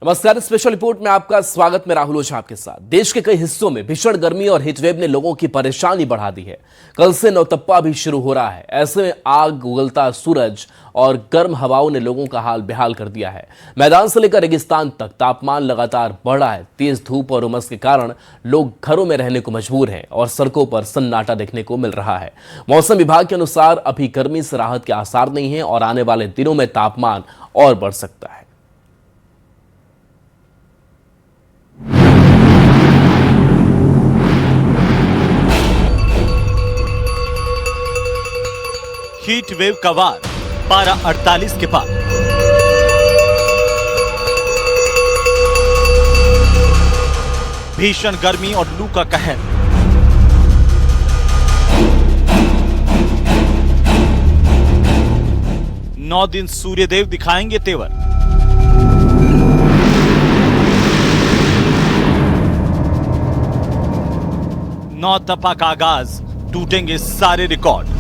नमस्कार। Special report में आपका स्वागत। मैं राहुल ओझा आपके साथ। देश के कई हिस्सों में भीषण गर्मी और हीटवेव ने लोगों की परेशानी बढ़ा दी है। कल से नौतप्पा भी शुरू हो रहा है। ऐसे में आग, उगलता सूरज और गर्म हवाओं ने लोगों का हाल बेहाल कर दिया है। मैदान से लेकर रेगिस्तान तक तापमान लगातार बढ़ रहा है। तेज धूप और उमस के कारण लोग घरों में रहने को मजबूर हैं और सड़कों पर सन्नाटा देखने को मिल रहा है। मौसम विभाग के अनुसार अभी गर्मी से राहत के आसार नहीं है और आने वाले दिनों में तापमान और बढ़ सकता है। हीट वेव का वार, पारा 48 के पार। भीषण गर्मी और लू का कहर। नौ दिन सूर्यदेव दिखाएंगे तेवर। नौतपा का आगाज, टूटेंगे सारे रिकॉर्ड।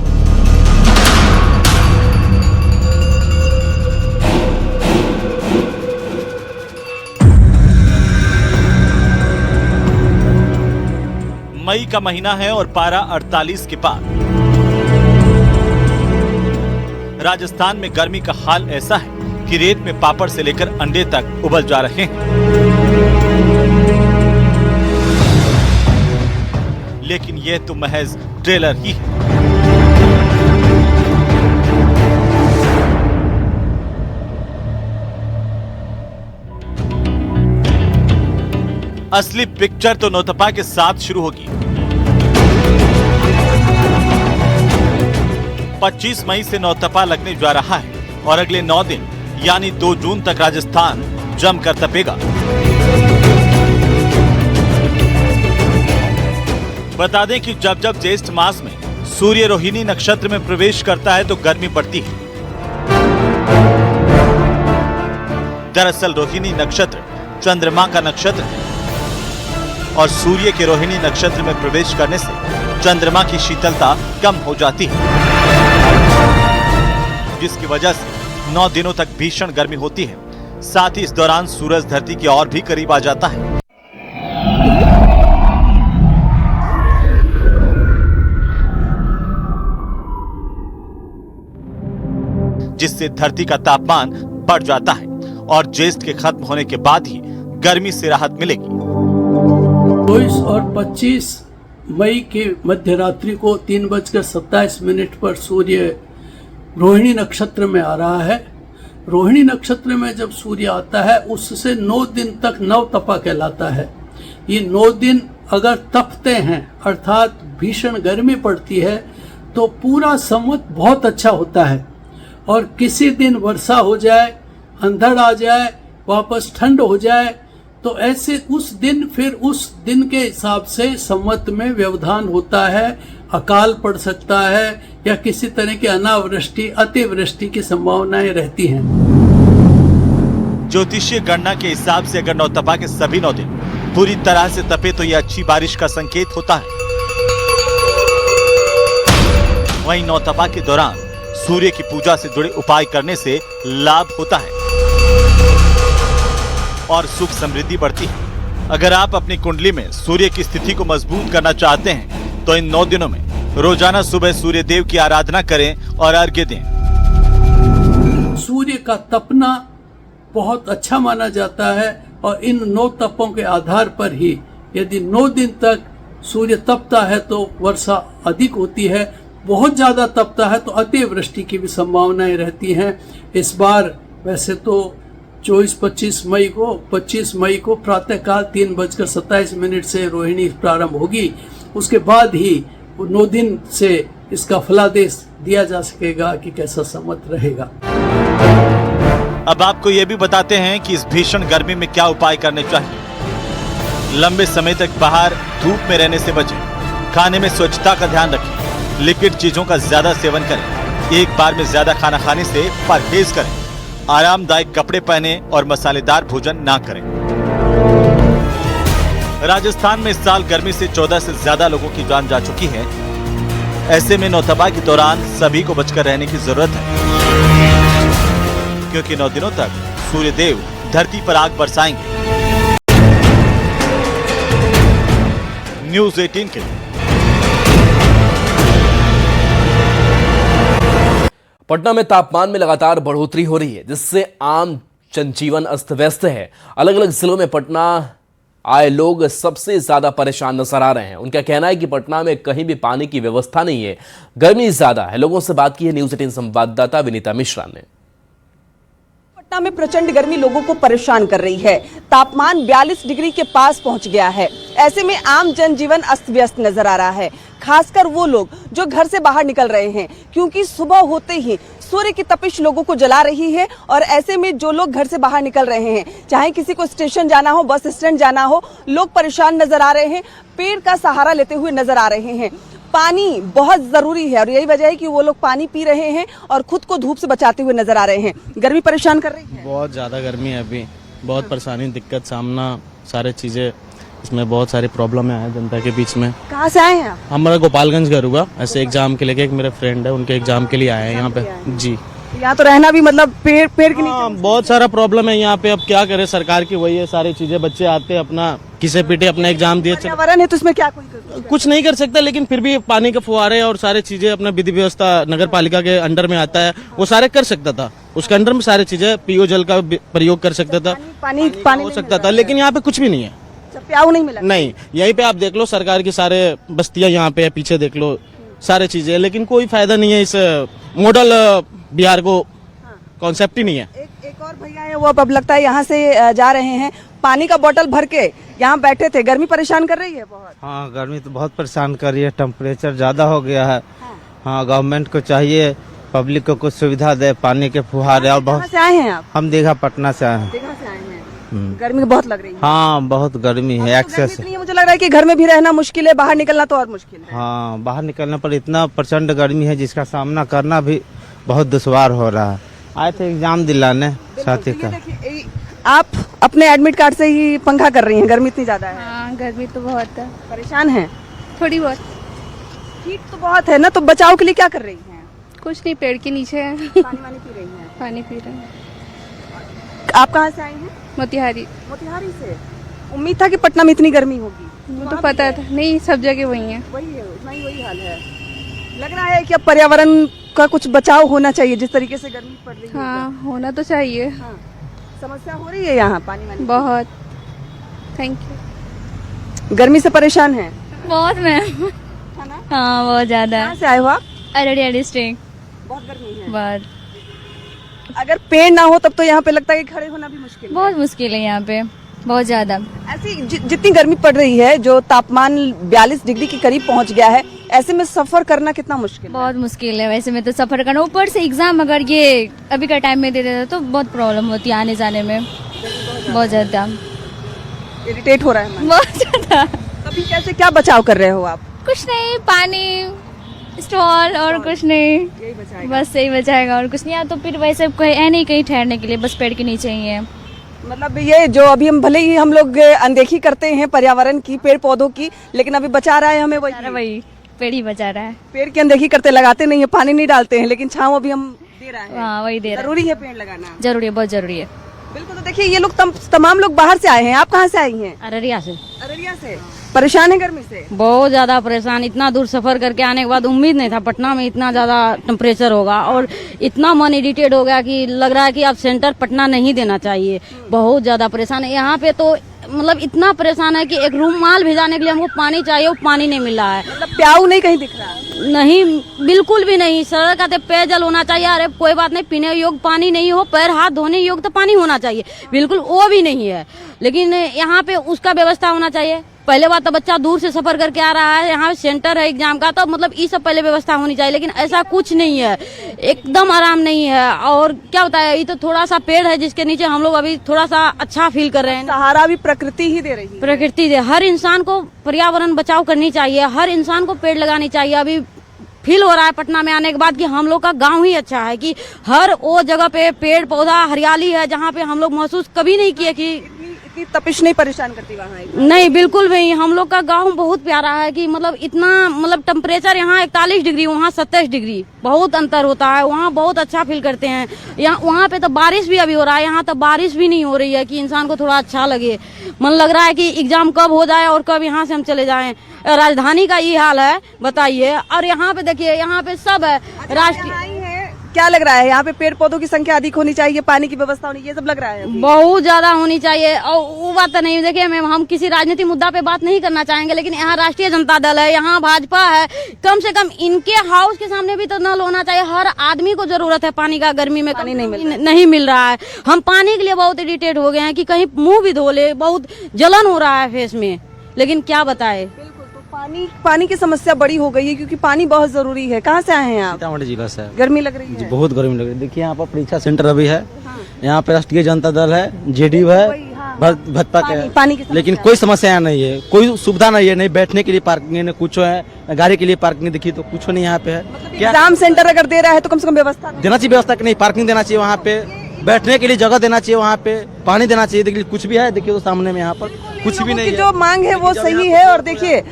मई का महीना है और पारा 48 के पार। राजस्थान में गर्मी का हाल ऐसा है कि रेत में पापड़ से लेकर अंडे तक उबल जा रहे हैं। लेकिन यह तो महज ट्रेलर ही है। असली पिक्चर तो नौतपा के साथ शुरू होगी। 25 मई से नौतपा लगने जा रहा है और अगले 9 दिन यानी 2 जून तक राजस्थान जमकर तपेगा। बता दें कि जब जब ज्येष्ठ मास में सूर्य रोहिणी नक्षत्र में प्रवेश करता है तो गर्मी बढ़ती है। दरअसल रोहिणी नक्षत्र चंद्रमा का नक्षत्र है और सूर्य के रोहिणी नक्षत्र में प्रवेश करने से चंद्रमा की शीतलता कम हो जाती है, जिसकी वजह से 9 दिनों तक भीषण गर्मी होती है। साथ ही इस दौरान सूरज धरती के और भी करीब आ जाता है, जिससे धरती का तापमान बढ़ जाता है और ज्येष्ठ के खत्म होने के बाद ही गर्मी से राहत मिलेगी। 24 और 25 मई के मध्य रात्रि को 3:27 पर सूर्य रोहिणी नक्षत्र में आ रहा है। रोहिणी नक्षत्र में जब सूर्य आता है उससे 9 दिन तक नवतपा कहलाता है। ये 9 दिन अगर तपते हैं अर्थात भीषण गर्मी पड़ती है तो पूरा संवत बहुत अच्छा होता है। और किसी दिन वर्षा हो जाए, अंधड़ आ जाए, वापस ठंड हो जाए तो ऐसे उस दिन के हिसाब से संवत में व्यवधान होता है। अकाल पड़ सकता है या किसी तरह की अनावृष्टि, अतिवृष्टि की संभावनाएं रहती हैं। ज्योतिषीय गणना के हिसाब से अगर नौतपा के सभी 9 दिन पूरी तरह से तपे तो यह अच्छी बारिश का संकेत होता है। वहीं नौतपा के दौरान सूर्य की पूजा से जुड़े उपाय करने से लाभ होता है और सुख समृद्धि बढ़ती है। अगर आप अपनी कुंडली में सूर्य की स्थिति को मजबूत करना चाहते हैं तो इन 9 दिनों में रोजाना सुबह सूर्य देव की आराधना करें और अर्घ्य दें। सूर्य का तपना बहुत अच्छा माना जाता है और इन 9 तपों के आधार पर ही यदि 9 दिन तक सूर्य तपता है तो वर्षा अधिक होती है। बहुत ज्यादा तपता है तो अतिवृष्टि की भी संभावनाएं रहती हैं। इस बार वैसे तो 25 मई को प्रातःकाल 3:27 से रोहिणी प्रारंभ होगी। उसके बाद ही 9 दिन से इसका फलादेश दिया जा सकेगा कि कैसा संवत रहेगा। अब आपको ये भी बताते हैं कि इस भीषण गर्मी में क्या उपाय करने चाहिए। लंबे समय तक बाहर धूप में रहने से बचें। खाने में स्वच्छता का ध्यान रखें। लिक्विड चीजों का ज्यादा सेवन करें। एक बार में ज्यादा खाना खाने से परहेज करें। आरामदायक कपड़े पहने और मसालेदार भोजन ना करें। राजस्थान में इस साल गर्मी से 14 से ज्यादा लोगों की जान जा चुकी है। ऐसे में नौतपा के दौरान सभी को बचकर रहने की जरूरत है, क्योंकि 9 दिनों तक सूर्यदेव धरती पर आग बरसाएंगे। न्यूज़ 18 के लिए पटना में तापमान में लगातार बढ़ोतरी हो रही है, जिससे आम जनजीवन अस्त व्यस्त है। अलग अलग जिलों में पटना आए लोग सबसे ज्यादा परेशान नजर आ रहे हैं। उनका कहना है कि पटना में कहीं भी पानी की व्यवस्था नहीं है, गर्मी ज्यादा है। लोगों से बात की है न्यूज़ 18 संवाददाता विनीता मिश्रा ने। पटना में प्रचंड गर्मी लोगों को परेशान कर रही है। तापमान 42 डिग्री के पास पहुंच गया है। ऐसे में आम जनजीवन अस्त व्यस्त नजर आ रहा है, खासकर वो लोग जो घर से बाहर निकल रहे हैं, क्योंकि सुबह होते ही सूर्य की तपिश लोगों को जला रही है। और ऐसे में जो लोग घर से बाहर निकल रहे हैं, चाहे किसी को स्टेशन जाना हो, बस स्टैंड जाना हो, लोग परेशान नजर आ रहे हैं, पेड़ का सहारा लेते हुए नजर आ रहे हैं। पानी बहुत जरूरी है और यही वजह है कि वो लोग पानी पी रहे हैं और खुद को धूप से बचाते हुए नजर आ रहे हैं। गर्मी परेशान कर रही है, बहुत ज़्यादा गर्मी है अभी, बहुत परेशानी, दिक्कत, सामना, सारे चीज़ें, इसमें बहुत सारी प्रॉब्लम है जनता के बीच में। कहाँ से आए हैं आप? हमारा गोपालगंज घर हुआ, ऐसे एग्जाम के लिए, एक मेरे फ्रेंड है, उनके एग्जाम के लिए आए हैं यहाँ पे जी। यहाँ तो रहना भी मतलब पेड़ के नीचे। हाँ, बहुत सारा प्रॉब्लम है यहाँ पे। अब क्या करे, सरकार की वही है सारी चीजें। बच्चे आते हैं अपना किसे पीटे अपना एग्जाम दिए, पर्यावरण है तो इसमें क्या कुछ नहीं कर सकता, लेकिन फिर भी पानी के फुहारे और सारे चीजें अपना विधि व्यवस्था नगर पालिका के अंडर में आता है, वो सारे कर सकता था। उसके अंडर में सारी चीजें, पीओ जल का प्रयोग कर सकता था, पानी हो सकता था, लेकिन यहाँ पे कुछ भी नहीं है। प्याऊ नहीं मिला। नहीं, यहीं पे आप देख लो, सरकार की सारे बस्तियां यहाँ पे है, पीछे देख लो सारे चीजें, लेकिन कोई फायदा नहीं है। इस मॉडल बिहार को कॉन्सेप्ट ही नहीं है। एक और भैया है, वो अब लगता है यहाँ से जा रहे हैं। पानी का बोतल भर के यहाँ बैठे थे। गर्मी परेशान कर रही है बहुत। हाँ, गर्मी तो बहुत परेशान कर रही है, टेम्परेचर ज्यादा हो गया है। हाँ, गवर्नमेंट को चाहिए पब्लिक को कुछ सुविधा दे, पानी के फुहारे। और बहुत से आए हैं आप? हम दीघा पटना से आए हैं। दीघा से आए हैं। गर्मी बहुत लग रही है। हाँ, बहुत गर्मी है, एक्सेस। मुझे लग रहा है कि घर में भी रहना मुश्किल है, बाहर निकलना तो और मुश्किल है। हाँ, बाहर निकलने पर इतना प्रचंड गर्मी है जिसका सामना करना भी बहुत दुश्वार हो रहा है। आए थे एग्जाम दिलाने साथी का। आप अपने एडमिट कार्ड से ही पंखा कर रही हैं, गर्मी इतनी ज्यादा है। हाँ, गर्मी तो बहुत है, परेशान है थोड़ी बहुत। हीट तो बहुत है ना, तो बचाव के लिए क्या कर रही हैं? कुछ नहीं, पेड़ के नीचे है। पानी वानी पी रही हैं? पानी पी रहे हैं। आप कहाँ से आई हैं? मोतिहारी। मोतिहारी से। उम्मीद था कि पटना में इतनी गर्मी होगी। वो तो पता था, नहीं सब जगह वही है। वही है, उतना ही वही हाल है। लग रहा है कि अब पर्यावरण का कुछ बचाव होना चाहिए, जिस तरीके से गर्मी पड़ रही है। हाँ, होना तो चाहिए। हाँ। समस्या हो रही है यहाँ पानी वानी? बहुत। Thank you. गर्मी से परेशान है? बहुत मैम। हाँ, बहुत ज्यादा। कहाँ से आए हो आप? अररिया डिस्ट्रिक्ट। बहुत गर्मी है। बहुत। अगर पेड़ ना हो तब तो यहाँ पे लगता है कि खड़े होना भी मुश्किल है। बहुत मुश्किल है यहाँ पे, बहुत ज्यादा। ऐसी जितनी गर्मी पड़ रही है, जो तापमान 42 डिग्री के करीब पहुँच गया है, ऐसे में सफर करना कितना मुश्किल है? बहुत मुश्किल है वैसे में तो सफर करना। ऊपर से एग्जाम अगर ये अभी का टाइम में दे देता तो बहुत प्रॉब्लम होती है आने जाने में, बहुत ज्यादा। इरिटेट हो रहा है मन। बहुत ज्यादा। अभी कैसे क्या बचाव कर रहे हो आप? कुछ नहीं, पानी, स्टॉल और कुछ नहीं, यही बचाएगा। बस यही बचाएगा और कुछ नहीं। या तो फिर वैसे कोई है नहीं कहीं ठहरने के लिए, बस पेड़ के नीचे ही है। मतलब ये जो अभी हम भले ही हम लोग अनदेखी करते हैं पर्यावरण की, पेड़ पौधों की, लेकिन अभी बचा रहा है हमें वही पेड़ ही बचा रहा है। पेड़ की अनदेखी करते, लगाते नहीं है, पानी नहीं डालते हैं, लेकिन छांव अभी हम दे रहा है। हाँ, वही दे रहा है। जरूरी है पेड़ लगाना। जरूरी है, बहुत जरूरी है। बिल्कुल। तो देखिए, ये लोग तमाम लोग बाहर से आए हैं। आप कहाँ से आई हैं? अररिया से। अररिया से। परेशान है गर्मी से? बहुत ज्यादा परेशान। इतना दूर सफर करके आने के बाद उम्मीद नहीं था पटना में इतना ज्यादा टेम्परेचर होगा, और इतना मन इरिटेट हो गया कि लग रहा है कि अब सेंटर पटना नहीं देना चाहिए। बहुत ज्यादा परेशान है यहाँ पे, तो मतलब इतना परेशान है कि एक रूमाल भिजाने के लिए हमको पानी चाहिए, वो पानी नहीं मिल रहा है। मतलब प्याऊ नहीं कहीं दिख रहा? नहीं, बिल्कुल भी नहीं। सर कहते पेयजल होना चाहिए। अरे कोई बात नहीं, पीने योग्य पानी नहीं हो, पैर हाथ धोने योग्य तो पानी होना चाहिए, बिल्कुल वो भी नहीं है। लेकिन यहाँ पे उसका व्यवस्था होना चाहिए। पहले बात तो बच्चा दूर से सफर करके आ रहा है, यहाँ सेंटर है एग्जाम का, तो मतलब ये सब पहले व्यवस्था होनी चाहिए, लेकिन ऐसा कुछ नहीं है, एकदम आराम नहीं है। और क्या होता है, ये तो थोड़ा सा पेड़ है जिसके नीचे हम लोग अभी थोड़ा सा अच्छा फील कर रहे हैं। सहारा भी प्रकृति ही दे रही है। प्रकृति दे। हर इंसान को पर्यावरण बचाव करनी चाहिए, हर इंसान को पेड़ लगानी चाहिए। अभी फील हो रहा है पटना में आने के बाद कि हम लोग का गांव ही अच्छा है, कि हर वो जगह पे पेड़ पौधा हरियाली है जहाँ पे हम लोग महसूस कभी नहीं किए कि इतनी तपिश नहीं परेशान करती वहाँ? नहीं बिल्कुल भी नहीं। हम लोग का गांव बहुत प्यारा है कि मतलब इतना मतलब टेम्परेचर यहाँ 41 डिग्री, वहाँ 27 डिग्री, बहुत अंतर होता है। वहाँ बहुत अच्छा फील करते हैं। यहाँ वहाँ पे तो बारिश भी अभी हो रहा है, यहाँ तो बारिश भी नहीं हो रही है कि इंसान को थोड़ा अच्छा लगे। मन लग रहा है कि एग्जाम कब हो जाए और कब यहाँ से हम चले जाएं। राजधानी का ये हाल है बताइए। और यहाँ पे देखिए, यहाँ पे सब है राष्ट्रीय। क्या लग रहा है यहाँ पे पेड़ पौधों की संख्या अधिक होनी चाहिए, पानी की व्यवस्था होनी, ये सब लग रहा है? बहुत ज्यादा होनी चाहिए। और वो बात तो नहीं, देखिए मैम, हम किसी राजनीतिक मुद्दा पे बात नहीं करना चाहेंगे, लेकिन यहाँ राष्ट्रीय जनता दल है, यहाँ भाजपा है, कम से कम इनके हाउस के सामने भी तो नल होना चाहिए। हर आदमी को जरूरत है पानी का, गर्मी में पानी नहीं मिल रहा है। हम पानी के लिए बहुत इरिटेट हो गए हैं कि कहीं मुंह भी धो ले, बहुत जलन हो रहा है फेस में, लेकिन क्या बताए। पानी की समस्या बड़ी हो गई है क्योंकि पानी बहुत जरूरी है। कहाँ से आए हैं आप? सीतामढ़ी जिला से। गर्मी लग रही है? बहुत गर्मी लग रही है। देखिए यहाँ पर परीक्षा सेंटर अभी है। यहाँ पे राष्ट्रीय जनता दल है, जेडीयू है, भाजपा के पानी की लेकिन कोई समस्या यहाँ नहीं है, कोई सुविधा नहीं है, नहीं बैठने के लिए पार्किंग है, कुछ है, गाड़ी के लिए पार्किंग देखिए तो कुछ नहीं यहाँ पे है। एग्जाम सेंटर अगर दे रहा है तो कम से कम व्यवस्था देना चाहिए, व्यवस्था की नहीं, पार्किंग देना चाहिए, वहाँ पे बैठने के लिए जगह देना चाहिए, वहाँ पे पानी देना चाहिए। देखिए कुछ भी है, देखिए तो सामने में यहाँ पर कुछ भी नहीं है। जो मांग है वो सही है। और देखिए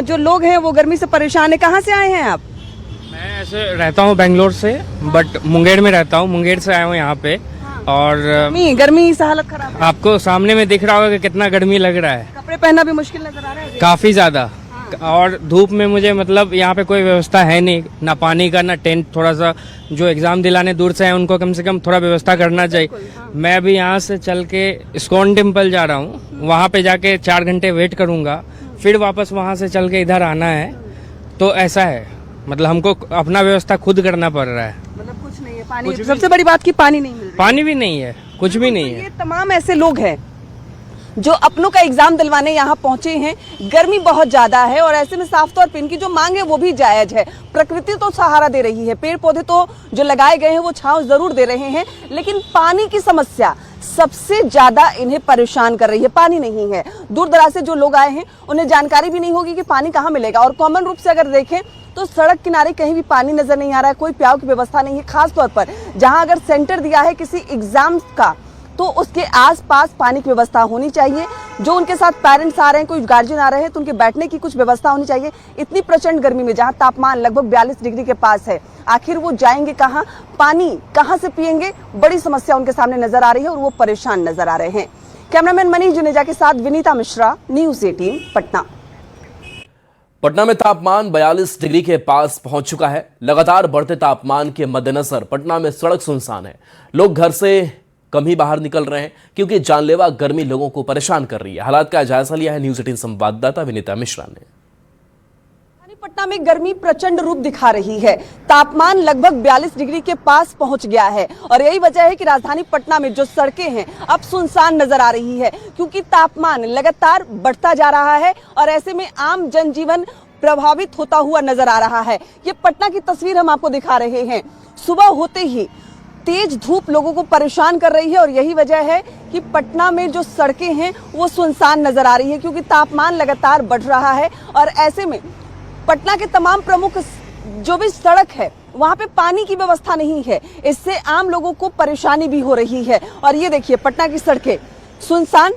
जो लोग हैं वो गर्मी से परेशान है। कहाँ से आए हैं आप? मैं ऐसे रहता हूँ बेंगलोर से, बट मुंगेर में रहता हूँ। मुंगेर से आया हूँ यहाँ पे। और गर्मी से हालत खराब है। आपको सामने में दिख रहा होगा कि कितना गर्मी लग रहा है। कपड़े पहनना भी मुश्किल नजर आ रहा है काफी ज्यादा। और धूप में मुझे मतलब यहाँ पे कोई व्यवस्था है नहीं, ना पानी का ना टेंट। थोड़ा सा जो एग्जाम दिलाने दूर से है उनको कम से कम थोड़ा व्यवस्था करना चाहिए। मैं अभी यहाँ से चल के इस्कॉन टेम्पल जा रहा हूँ, वहाँ पे जाके 4 घंटे वेट करूँगा, फिर वापस वहाँ से चल के इधर आना है। तो ऐसा है, मतलब हमको अपना व्यवस्था खुद करना पड़ रहा है। मतलब कुछ नहीं है पानी, सबसे बड़ी बात की पानी नहीं मिल रही। पानी भी नहीं है, कुछ भी नहीं है। ये तमाम ऐसे लोग हैं जो अपनों का एग्जाम दिलवाने यहाँ पहुंचे हैं। गर्मी बहुत ज्यादा है और ऐसे में साफ तौर पे इनकी जो मांग है वो भी जायज है। प्रकृति तो सहारा दे रही है, पेड़ पौधे तो जो लगाए गए हैं वो छांव जरूर दे रहे हैं, लेकिन पानी की समस्या सबसे ज्यादा इन्हें परेशान कर रही है। पानी नहीं है। दूर दराज से जो लोग आए हैं उन्हें जानकारी भी नहीं होगी कि पानी कहाँ मिलेगा। और कॉमन रूप से अगर देखें तो सड़क किनारे कहीं भी पानी नजर नहीं आ रहा है, कोई प्याव की व्यवस्था नहीं है। खास तौर पर जहां अगर सेंटर दिया है किसी एग्जाम का तो उसके आसपास पानी की व्यवस्था होनी चाहिए। जो उनके साथ पेरेंट्स आ रहे हैं, कोई गार्जियन आ रहे हैं तो उनके बैठने की कुछ व्यवस्था होनी चाहिए। इतनी प्रचंड गर्मी में जहां तापमान लगभग 42 डिग्री के पास है, आखिर वो जाएंगे कहां, पानी कहां से पिएंगे? बड़ी समस्या उनके सामने नजर आ रही है और वो परेशान नजर आ रहे हैं। कैमरामैन मनीष जुनेजा के साथ विनीता मिश्रा, न्यूज़ 18 पटना। पटना में तापमान 42 डिग्री के पास पहुंच चुका है। लगातार बढ़ते तापमान के मद्देनजर पटना में सड़क सुनसान है। लोग घर से कम ही बाहर निकल रहे हैं क्योंकि जानलेवा गर्मी लोगों को परेशान कर रही है। हालात का जायजा लिया है न्यूज़ 18 संवाददाता विनीता मिश्रा ने। पटना में गर्मी प्रचंड रूप दिखा रही है। तापमान लगभग 42 डिग्री के पास पहुंच गया है और यही वजह है कि राजधानी पटना में जो सड़कें हैं अब सुनसान नजर आ रही है, क्योंकि तापमान लगातार बढ़ता जा रहा है और ऐसे में आम जनजीवन प्रभावित होता हुआ नजर आ रहा है। ये पटना की तस्वीर हम आपको दिखा रहे हैं। सुबह होते ही तेज धूप लोगों को परेशान कर रही है और यही वजह है कि पटना में जो सड़कें हैं वो सुनसान नजर आ रही है, क्योंकि तापमान लगातार बढ़ रहा है और ऐसे में पटना के तमाम प्रमुख जो भी सड़क है वहां पे पानी की व्यवस्था नहीं है। इससे आम लोगों को परेशानी भी हो रही है। और ये देखिए पटना की सड़कें सुनसान,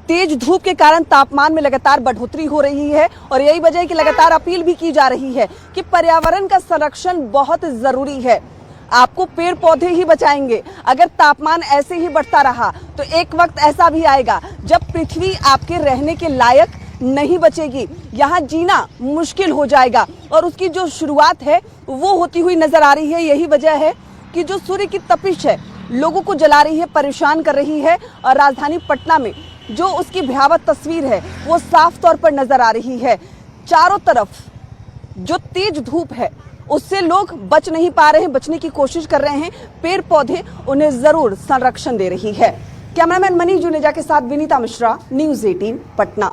तेज धूप के कारण तापमान में लगातार बढ़ोतरी हो रही है और यही वजह है कि लगातार अपील भी की जा रही है कि पर्यावरण का संरक्षण बहुत जरूरी है। आपको पेड़ पौधे ही बचाएंगे। अगर तापमान ऐसे ही बढ़ता रहा तो एक वक्त ऐसा भी आएगा जब पृथ्वी आपके रहने के लायक नहीं बचेगी, यहाँ जीना मुश्किल हो जाएगा और उसकी जो शुरुआत है वो होती हुई नजर आ रही है। यही वजह है कि जो सूर्य की तपिश है लोगों को जला रही है, परेशान कर रही है और राजधानी पटना में जो उसकी भयावह तस्वीर है वो साफ तौर पर नजर आ रही है। चारों तरफ जो तेज धूप है उससे लोग बच नहीं पा रहे हैं, बचने की कोशिश कर रहे हैं। पेड़ पौधे उन्हें जरूर संरक्षण दे रही है। कैमरामैन मनीष जुनेजा के साथ विनीता मिश्रा, न्यूज़ 18 पटना।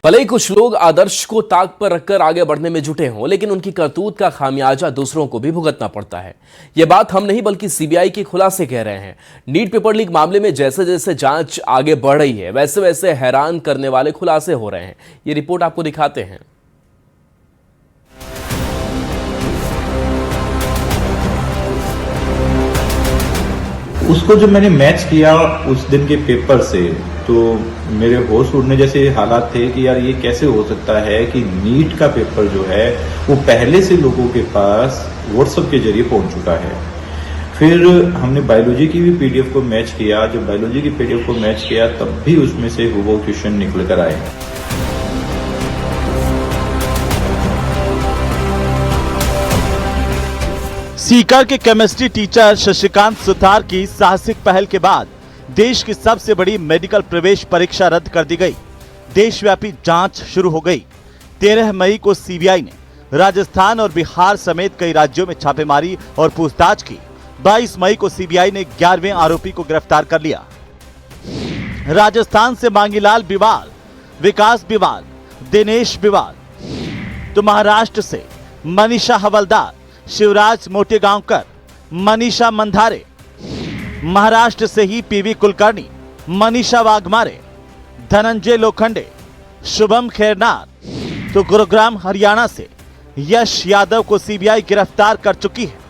भले ही कुछ लोग आदर्श को ताक पर रखकर आगे बढ़ने में जुटे हों, लेकिन उनकी करतूत का खामियाजा दूसरों को भी भुगतना पड़ता है। यह बात हम नहीं बल्कि सीबीआई के खुलासे कह रहे हैं। नीट पेपर लीक मामले में जैसे जैसे जांच आगे बढ़ रही है वैसे वैसे हैरान करने वाले खुलासे हो रहे हैं। ये रिपोर्ट आपको दिखाते हैं। उसको जब मैंने मैच किया उस दिन के पेपर से, तो मेरे होश उड़ने जैसे हालात थे कि यार ये कैसे हो सकता है कि नीट का पेपर जो है वो पहले से लोगों के पास व्हाट्सएप के जरिए पहुंच चुका है। फिर हमने बायोलॉजी की भी पीडीएफ को मैच किया। जब बायोलॉजी की पीडीएफ को मैच किया तब भी उसमें से हुबहू क्वेश्चन निकल कर आए। सीकर के केमिस्ट्री टीचर शशिकांत सुतार की साहसिक पहल के बाद देश की सबसे बड़ी मेडिकल प्रवेश परीक्षा रद्द कर दी गई। देशव्यापी जांच शुरू हो गई। 13 मई को सीबीआई ने राजस्थान और बिहार समेत कई राज्यों में छापेमारी और पूछताछ की। 22 मई को सीबीआई ने 11वें आरोपी को गिरफ्तार कर लिया। राजस्थान से मांगीलाल बिवाल, विकास बिवाल, दिनेश बिवाल, तो महाराष्ट्र से मनीषा हवलदार, शिवराज मोटेगांवकर, मनीषा मंधारे, महाराष्ट्र से ही पीवी कुलकर्णी, मनीषा वाघमारे, धनंजय लोखंडे, शुभम खैरनार, तो गुरुग्राम हरियाणा से यश यादव को सीबीआई गिरफ्तार कर चुकी है।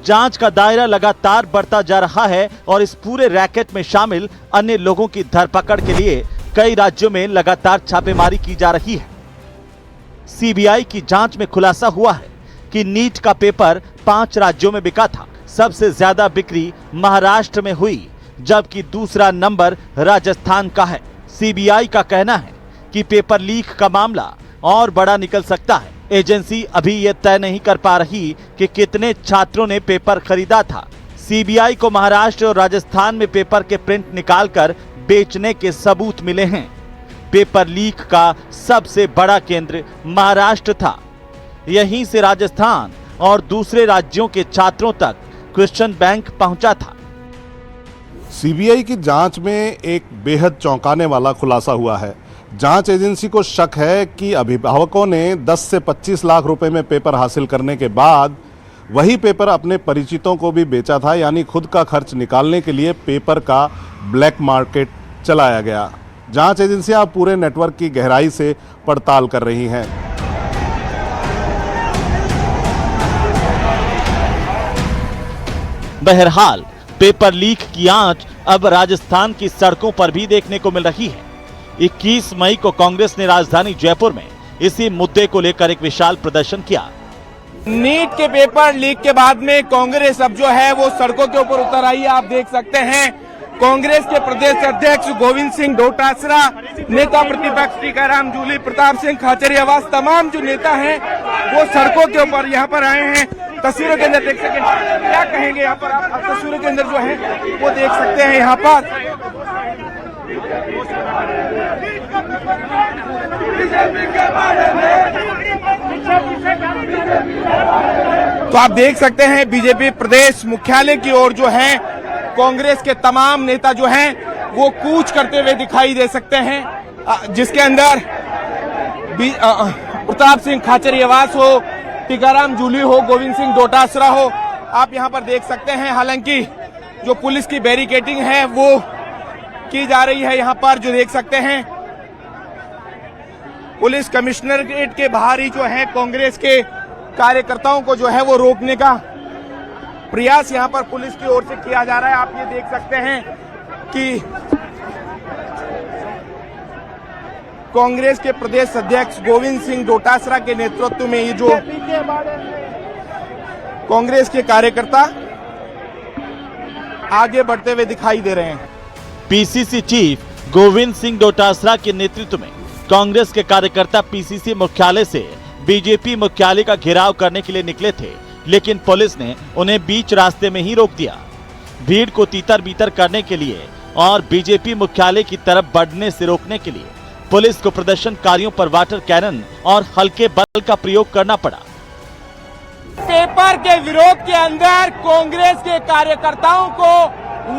जांच का दायरा लगातार बढ़ता जा रहा है और इस पूरे रैकेट में शामिल अन्य लोगों की धरपकड़ के लिए कई राज्यों में लगातार छापेमारी की जा रही है। सीबीआई की जांच में खुलासा हुआ है कि नीट का पेपर 5 राज्यों में बिका था। सबसे ज्यादा बिक्री महाराष्ट्र में हुई, जबकि दूसरा नंबर राजस्थान का है। सीबीआई का कहना है कि पेपर लीक का मामला और बड़ा निकल सकता है। एजेंसी अभी यह तय नहीं कर पा रही कि कितने छात्रों ने पेपर खरीदा था। सीबीआई को महाराष्ट्र और राजस्थान में पेपर के प्रिंट निकालकर बेचने के सबूत मिले हैं। पेपर लीक का सबसे बड़ा केंद्र महाराष्ट्र था। यहीं से राजस्थान और दूसरे राज्यों के छात्रों तक क्वेश्चन बैंक पहुंचा था। सीबीआई की जांच में एक बेहद चौंकाने वाला खुलासा हुआ है। जांच एजेंसी को शक है कि अभिभावकों ने 10 से 25 लाख रुपए में पेपर हासिल करने के बाद वही पेपर अपने परिचितों को भी बेचा था, यानी खुद का खर्च निकालने के लिए पेपर का ब्लैक मार्केट चलाया गया। जांच एजेंसियां पूरे नेटवर्क की गहराई से पड़ताल कर रही हैं। बहरहाल पेपर लीक की आंच अब राजस्थान की सड़कों पर भी देखने को मिल रही है। 21 मई को कांग्रेस ने राजधानी जयपुर में इसी मुद्दे को लेकर एक विशाल प्रदर्शन किया। नीट के पेपर लीक के बाद में कांग्रेस अब जो है वो सड़कों के ऊपर उतर आई है। आप देख सकते हैं कांग्रेस के प्रदेश अध्यक्ष गोविंद सिंह डोटासरा, नेता प्रतिपक्ष टीकाराम जूली, प्रताप सिंह खाचरियावास, तमाम जो नेता हैं वो सड़कों के ऊपर यहाँ पर आए हैं। तस्वीरों के अंदर देख सकते हैं, क्या कहेंगे यहाँ पर आप तस्वीरों के अंदर जो है वो देख सकते हैं। यहाँ पर तो आप देख सकते हैं बीजेपी प्रदेश मुख्यालय की ओर जो है कांग्रेस के तमाम नेता जो हैं वो कूच करते हुए दिखाई दे सकते हैं, जिसके अंदर प्रताप सिंह खाचरियावास हो, टीकाराम जूली हो, गोविंद सिंह डोटासरा हो, आप यहां पर देख सकते हैं। हालांकि जो पुलिस की बैरिकेडिंग है वो की जा रही है। यहां पर जो देख सकते हैं पुलिस कमिश्नरेट के बाहर ही जो है कांग्रेस के कार्यकर्ताओं को जो है वो रोकने का प्रयास यहां पर पुलिस की ओर से किया जा रहा है। आप ये देख सकते हैं कि कांग्रेस के प्रदेश अध्यक्ष गोविंद सिंह डोटासरा के नेतृत्व में ये जो कांग्रेस के कार्यकर्ता आगे बढ़ते हुए दिखाई दे रहे हैं। पीसीसी चीफ गोविंद सिंह डोटासरा के नेतृत्व में कांग्रेस के कार्यकर्ता पीसीसी मुख्यालय से बीजेपी मुख्यालय का घेराव करने के लिए निकले थे, लेकिन पुलिस ने उन्हें बीच रास्ते में ही रोक दिया। भीड़ को तीतर बीतर करने के लिए और बीजेपी मुख्यालय की तरफ बढ़ने से रोकने के लिए पुलिस को प्रदर्शनकारियों पर वाटर कैनन और हल्के बल का प्रयोग करना पड़ा। पेपर के विरोध के अंदर कांग्रेस के कार्यकर्ताओं को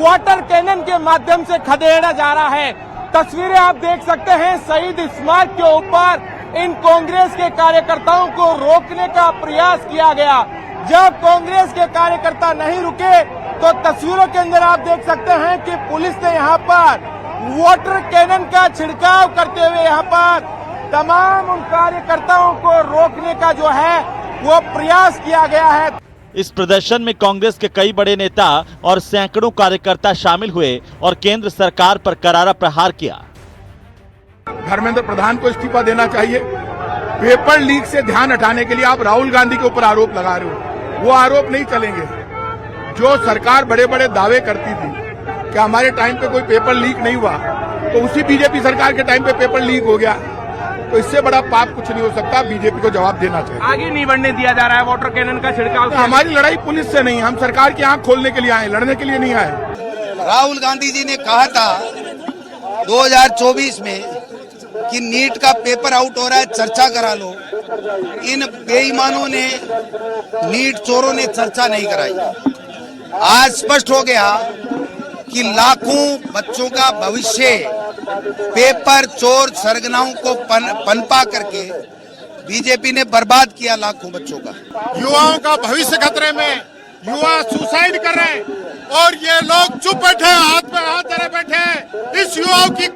वाटर कैनन के माध्यम से खदेड़ा जा रहा है। तस्वीरें आप देख सकते हैं, शहीद स्मारक के ऊपर इन कांग्रेस के कार्यकर्ताओं को रोकने का प्रयास किया गया। जब कांग्रेस के कार्यकर्ता नहीं रुके तो तस्वीरों के अंदर आप देख सकते हैं कि पुलिस ने यहाँ पर वाटर कैनन का छिड़काव करते हुए यहाँ पर तमाम उन कार्यकर्ताओं को रोकने का जो है वो प्रयास किया गया है। इस प्रदर्शन में कांग्रेस के कई बड़े नेता और सैकड़ों कार्यकर्ता शामिल हुए और केंद्र सरकार पर करारा प्रहार किया। धर्मेंद्र प्रधान को इस्तीफा देना चाहिए। पेपर लीक से ध्यान हटाने के लिए आप राहुल गांधी के ऊपर आरोप लगा रहे हो, वो आरोप नहीं चलेंगे। जो सरकार बड़े बड़े दावे करती थी कि हमारे टाइम पे कोई पेपर लीक नहीं हुआ, तो उसी बीजेपी सरकार के टाइम पे पेपर लीक हो गया। तो इससे बड़ा पाप कुछ नहीं हो सकता। बीजेपी को जवाब देना चाहिए। आगे नहीं बढ़ने दिया जा रहा है वाटर कैनन का छिड़काव। तो हमारी लड़ाई पुलिस से नहीं, हम सरकार की आंख खोलने के लिए आए, लड़ने के लिए नहीं आए। राहुल गांधी जी ने कहा था 2024 में कि नीट का पेपर आउट हो रहा है, चर्चा करा लो। इन बेईमानों ने, नीट चोरों ने चर्चा नहीं कराई। आज स्पष्ट हो गया कि लाखों बच्चों का भविष्य पेपर चोर सरगनाओं को पनपा करके बीजेपी ने बर्बाद किया लाखों बच्चों का। युवाओं का भविष्य खतरे में, युवा सुसाइड कर रहे हैं और ये लोग चुप बैठे, हाथ में हाथ धरे बैठे हैं। इस युवाओं की